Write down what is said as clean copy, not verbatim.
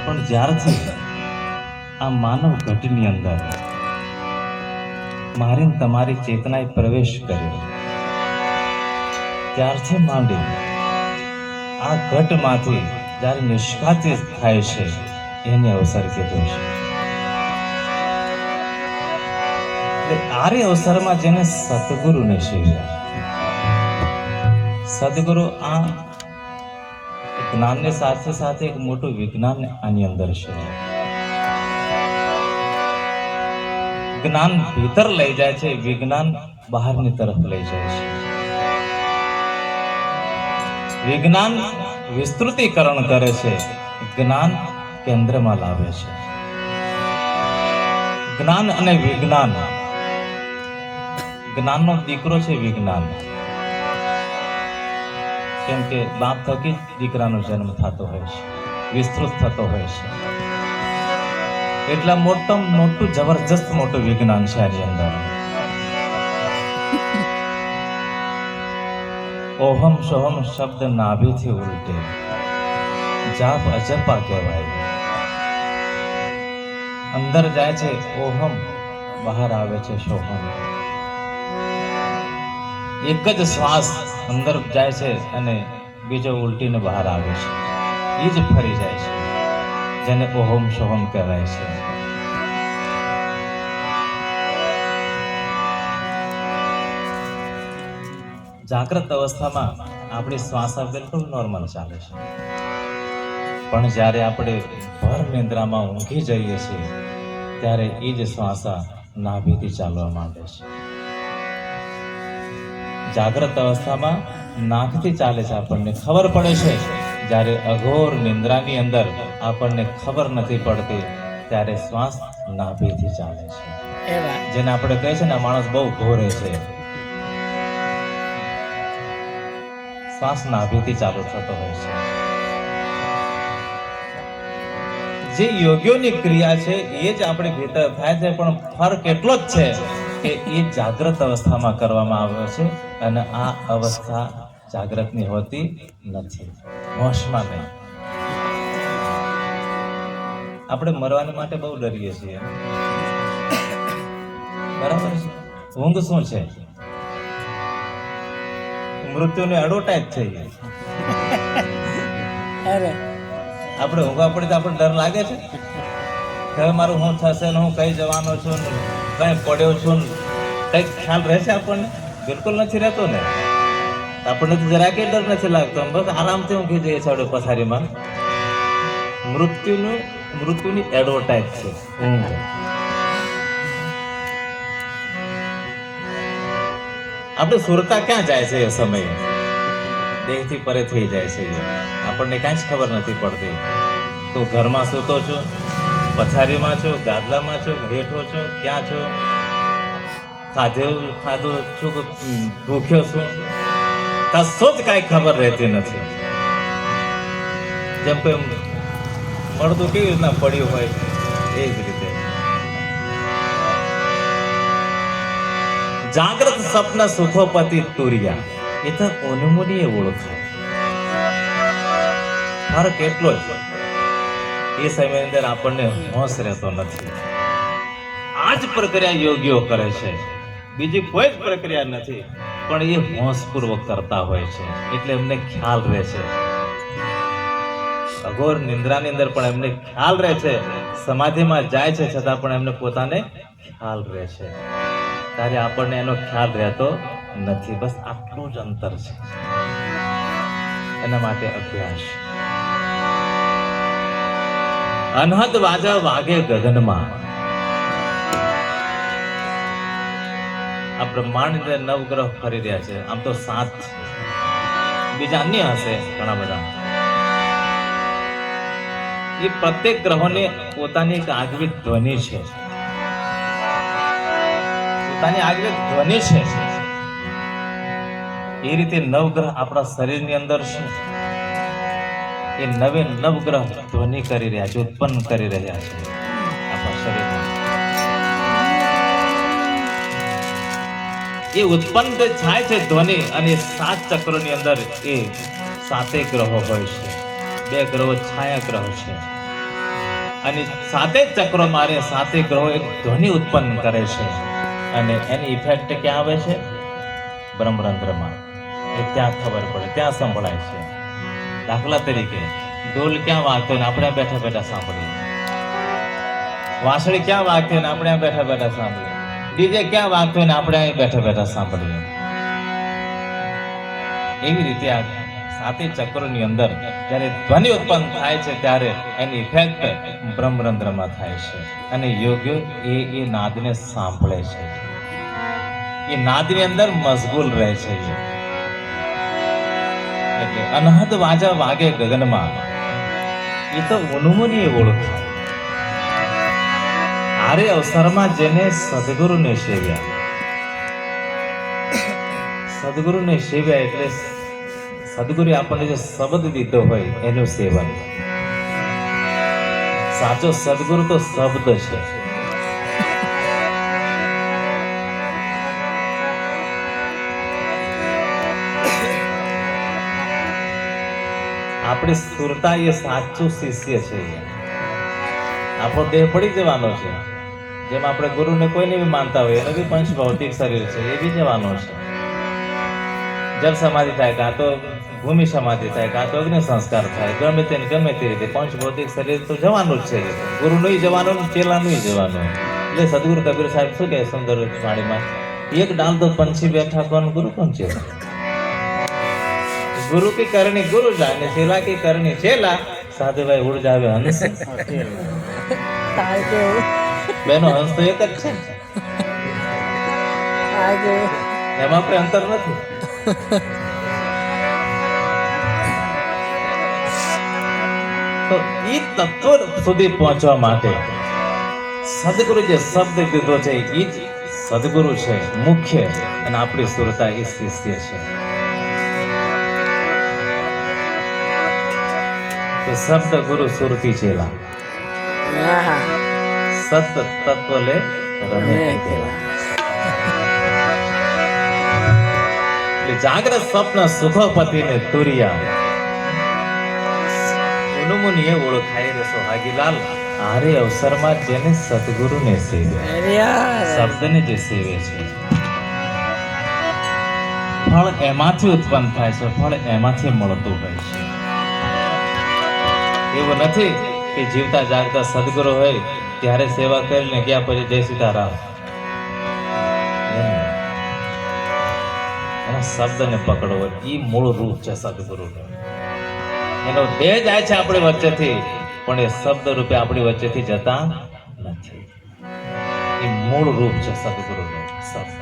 પણ જ્યારથી આ માનવ ઘટની અંદર મારી ને તમારી ચેતનાએ પ્રવેશ કર્યો, ત્યારથી માંડી આ ઘટમાંથી જ્યારે નિષ્કાતિત થાય છે એની અવસર કીધો છે. એટલે આરે અવસરમાં જેને સદગુરુને શીખ્યા, સદગુરુ આ જ્ઞાનની સાથે સાથે એક મોટું વિજ્ઞાન આની અંદર છે. જ્ઞાન ભીતર લઈ જાય છે, વિજ્ઞાન બહારની તરફ લઈ જાય છે. વિજ્ઞાન વિસ્તૃતીકરણ કરે છે, જ્ઞાન કેન્દ્રમાં લાવે છે. જ્ઞાન અને વિજ્ઞાન, જ્ઞાનનો દીકરો છે વિજ્ઞાન. કેમ કે બાપ થકી દીકરાનો જન્મ થતો હોય છે, વિસ્તૃત થતો હોય છે. એટલા મોટું જબરજસ્ત મોટું વિજ્ઞાન છે આની અંદર. ઓહમ સોહમ શબ્દ નાભીથી ઉલટે જાપ અજપા કહેવાય. અંદર જાય છે ઓહમ, બહાર આવે છે સોહમ. એક જ શ્વાસ અંદર જાય છે અને બીજો ઉલટીને બહાર આવે છે, એ જ ફરી જાય છે, જેને ઓહમ સોહમ કહેવાય છે. જાગ્રત અવસ્થામાં આપણી શ્વાસ બિલકુલ નોર્મલ ચાલે છે, પણ જ્યારે આપણે ભર નિંદ્રામાં ઊંઘી જઈએ છીએ ત્યારે એ જ શ્વાસા નાભીથી ચાલવા માંડે છે. જાગ્રત અવસ્થામાં નાકથી ચાલે છે, આપણને ખબર પડે છે. જ્યારે અઘોર નિંદ્રાની અંદર આપણને ખબર નથી પડતી ત્યારે શ્વાસ નાભીથી ચાલે છે. જેને આપણે કહે છે ને માણસ બહુ ઘોરે છે, શ્વાસ નાભીથી ચાલુ થતો હોય છે. જે યોગ્યોની ક્રિયા છે એ જ આપણી ભીતર થાય છે, પણ ફરક એટલો જ છે કે એ જાગ્રત અવસ્થામાં કરવામાં આવે છે અને આ અવસ્થા જાગ્રતની હોતી નથી, હોશમાં નહીં. આપણે મરવાની માટે બહુ ડરીએ છીએ, બરાબર છે. ઊંઘ શું છે? મૃત્યુને એડવર્ટાઇઝ થઈ જાય. આપણે ઊંઘવા પડે તો આપણને ડર લાગે છે કે હવે મારું શું થશે ને હું કઈ જવાનો છું, કઈ પડ્યો છું, કઈ ખ્યાલ રહેશે આપણને? બિલકુલ નથી રહેતો ને. આપણને તો જરા કે ડર નથી લાગતો, બસ આરામથી ઊંઘી જઈએ છીએ આપણે પથારીમાં. મૃત્યુની એડવર્ટાઇઝ છે ઊંઘ. આપણે સુરતા ક્યાં જાય છે એ સમયે? દેહથી પરે થઈ જાય છે, આપણને કાંઈ જ ખબર નથી પડતી. તો ઘરમાં સૂતો છું, પથારીમાં છું, ગાદલામાં છું, બેઠો છું, ક્યાં છું, ખાધું છું, ભૂખ્યો છું, કશો જ કાંઈ ખબર રહેતી નથી. જેમ કે મળતું કેવી રીતના પડ્યું હોય એ જ રીતે. જાગ્રત સ્વપ્ન સુખોપતિ તુર્યા એ તો ઓનમોની ઓળખાય. ફરક એટલો જ, એ સમય અંદર આપણને હોશ રહેતો નથી. આ જ પ્રક્રિયા યોગીઓ કરે છે, બીજી કોઈ જ પ્રક્રિયા નથી, પણ એ હોશપૂર્વક કરતા હોય છે એટલે એમને ખ્યાલ રહે છે. અઘોર નિંદ્રાની અંદર પણ એમને ખ્યાલ રહે છે, સમાધિમાં જાય છે છતાં પણ એમને પોતાને ખ્યાલ રહે છે. ત્યારે આપણને એનો ખ્યાલ રહેતો નથી. બસ આટલું જ અંતર છે. એના માટે અભ્યાસ. અનહદ વાજા વાગે ગગનમાં. આ બ્રહ્માંડ નવગ્રહ ફરી રહ્યા છે. આમ તો 7 છે, બીજા અન્ય હશે ઘણા બધા. એ પ્રત્યેક ગ્રહોની પોતાની એક આગવી ધ્વનિ છે, પોતાની આગવી ધ્વનિ છે. એ રીતે નવગ્રહ આપણા શરીરની અંદર છે. એ નવગ્રહ ધ્વનિ કરી રહ્યા છે, ઉત્પન્ન કરી રહ્યા છે આપણા શરીરમાં. એ ઉત્પન્ન થાય છે ધ્વનિ, અને 7 ચક્રોની અંદર એ 7 ગ્રહો હોય છે. 2 ગ્રહો છાયા ગ્રહ છે. અને સાતે ચક્રો મારે સાતે ગ્રહો એક ધ્વનિ ઉત્પન્ન કરે છે અને એની ઇફેક્ટ ક્યાં આવે છે? બ્રહ્મરંધ્રમાં. એ ત્યાં ખબર પડે, ત્યાં સંભળાય છે. દાખલા તરીકે ઢોલ ક્યાં વાગતો ને આપણે બેઠા બેઠા સાંભળીએ, વાંસળી ક્યાં વાગતી ને આપણે બેઠા બેઠા સાંભળીએ, ડીજે ક્યાં વાગતો ને આપણે બેઠા બેઠા સાંભળીએ. એવી રીતે આ સાતે ચક્રોની અંદર જ્યારે ધ્વનિ ઉત્પન્ન થાય છે ત્યારે એની ઇફેક્ટ બ્રહ્મરંધ્રમાં થાય છે અને યોગ્ય એ નાદને સાંભળે છે, એ નાદની અંદર મશગુલ રહે છે. એટલે અનહદ વાજા વાગે ગગનમાં, એ તો ઉન્મુની ઓળખાય. આરે અવસરમાં જેને સદગુરુને સેવ્યા, સદગુરુને સેવ્યા એટલે સદગુરુ આપણને જે શબ્દ દીધો હોય એનું સેવન. સાચો સદગુરુ તો શબ્દ છે. આપણી સુરતા એ સાચું શિષ્ય છે. આપણો દેહ પડી જવાનો છે. જેમ આપણે ગુરુને કોઈને બી માનતા હોય, એનો બી પંચ ભૌતિક શરીર છે, એ બી જવાનો છે. જલ સમાધિ થાય, કાં તો ભૂમિ સમાધિ થાય, કાં તો અગ્નિ સંસ્કાર થાય, ગમે તે રીતે પંચ ભૌતિક શરીર તો જવાનું જ છે. ગુરુ નહીં જવાનું, ચેલા નહીં જવાનું. એટલે સદગુરુ કબીર સાહેબ શું કહે સુંદર વાણીમાં, એક ડાલ તો પંછી બેઠા, કોણ ગુરુ કોણ ચેલા. ગુરુ की करनी गुरु जाने, चेला की करनी चेला. साधु भाई उड़ जावे हंस. બેનો હંસ તો એક જ છે, એમાં કોઈ અંતર નથી. તો ઈ તત્વ સુધી પહોંચવા માટે સદગુરુ જે શબ્દ કીધો છે એ જ સદગુરુ છે મુખ્ય, અને આપણી સુરતા એ શિષ્ય છે. શબ્દ ગુરુ સુરતી ચેલા, સત તત્વ લે રમે કેલા. જાગ્રત સ્વપ્ન સુખોપતિ ને તુરિયા, ઉન્મુનિએ ઓળખાય રે સોહાગીલાલ. આરે અવસરમાં જેને સદગુરુને સેવ્યા, શબ્દને જે સેવે છે, ફળ એમાંથી ઉત્પન્ન થાય છે, ફળ એમાંથી મળતું હોય છે. એવું નથી કે જીવતા જાગતા સદગુરુ હોય ત્યારે સેવા કરીને ગયા પછી જય સીતારામ. એના શબ્દને પકડવો, એ મૂળ રૂપ છે સદગુરુનું. એનો દેહ જાય છે આપણી વચ્ચેથી, પણ એ શબ્દ રૂપે આપણી વચ્ચેથી જતા નથી. એ મૂળ રૂપ છે સદગુરુનું શબ્દ.